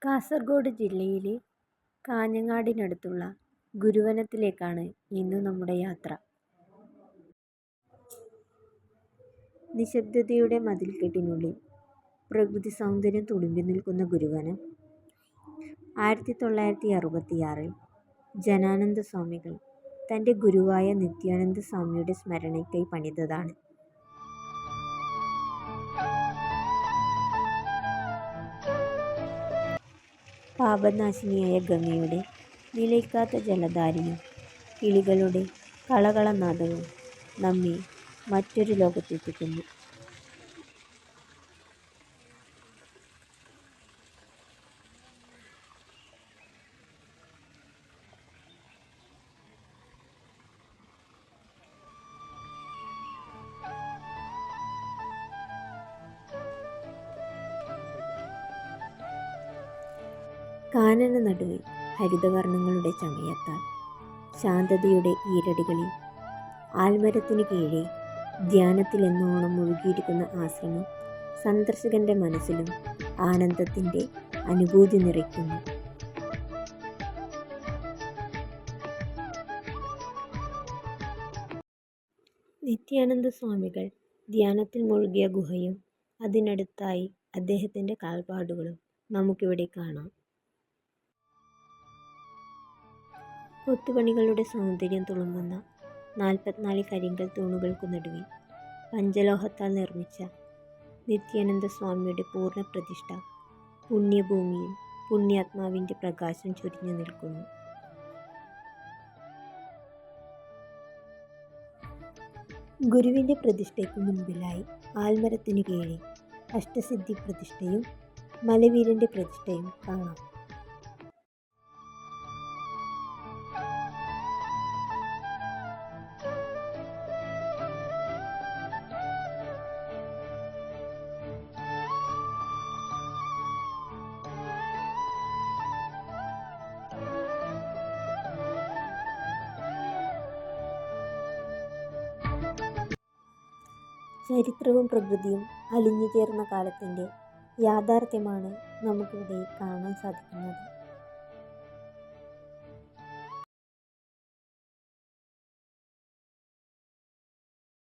കാസർഗോഡ് ജില്ലയിലെ കാഞ്ഞങ്ങാടിനടുത്തുള്ള ഗുരുവനത്തിലേക്കാണ് ഇന്ന് നമ്മുടെ യാത്ര. നിശബ്ദതയുടെ മതിൽക്കെട്ടിനുള്ളിൽ പ്രകൃതി സൗന്ദര്യം തുളുമ്പി നിൽക്കുന്ന ഗുരുവനം 1966 ജനാനന്ദ സ്വാമികൾ തൻ്റെ ഗുരുവായ നിത്യാനന്ദ സ്വാമിയുടെ സ്മരണയ്ക്കായി പണിതതാണ്. പാപനാശിനിയായ ഗംഗയുടെ നിലയ്ക്കാത്ത ജലധാരയും കിളികളുടെ കളകളനാദവും നമ്മെ മറ്റൊരു ലോകത്തെത്തിക്കുന്നു. കാനന നടുവിൽ ഹരിതവർണ്ണങ്ങളുടെ ചമയത്താൽ ശാന്തതയുടെ ഈരടികളിൽ ആൽമരത്തിനു കീഴെ ധ്യാനത്തിലെന്നോണം മുഴുകിയിരിക്കുന്ന ആശ്രമം സന്ദർശകന്റെ മനസ്സിലും ആനന്ദത്തിൻ്റെ അനുഭൂതി നിറയ്ക്കുന്നു. നിത്യാനന്ദ സ്വാമികൾ ധ്യാനത്തിൽ മുഴുകിയ ഗുഹയും അതിനടുത്തായി അദ്ദേഹത്തിൻ്റെ കാൽപ്പാടുകളും നമുക്കിവിടെ കാണാം. കൊത്തുപണികളുടെ സൗന്ദര്യം തുളുമ്പുന്ന 44 കരിങ്കൽ തൂണുകൾക്കു നടുവിൽ പഞ്ചലോഹത്താൽ നിർമ്മിച്ച നിത്യാനന്ദ സ്വാമിയുടെ പൂർണ്ണ പ്രതിഷ്ഠ പുണ്യഭൂമിയിൽ പുണ്യാത്മാവിൻ്റെ പ്രകാശം ചൊരിഞ്ഞു നിൽക്കുന്നു. ഗുരുവിൻ്റെ പ്രതിഷ്ഠയ്ക്ക് മുൻപിലായി ആൽമരത്തിനു കീഴെ അഷ്ടസിദ്ധി പ്രതിഷ്ഠയും മലവീരൻ്റെ പ്രതിഷ്ഠയും കാണാം. ചരിത്രവും പ്രകൃതിയും അലിഞ്ഞു ചേർന്ന കാലത്തിൻ്റെ യാഥാർത്ഥ്യമാണ് നമുക്കിവിടെ കാണാൻ സാധിക്കുന്നത്.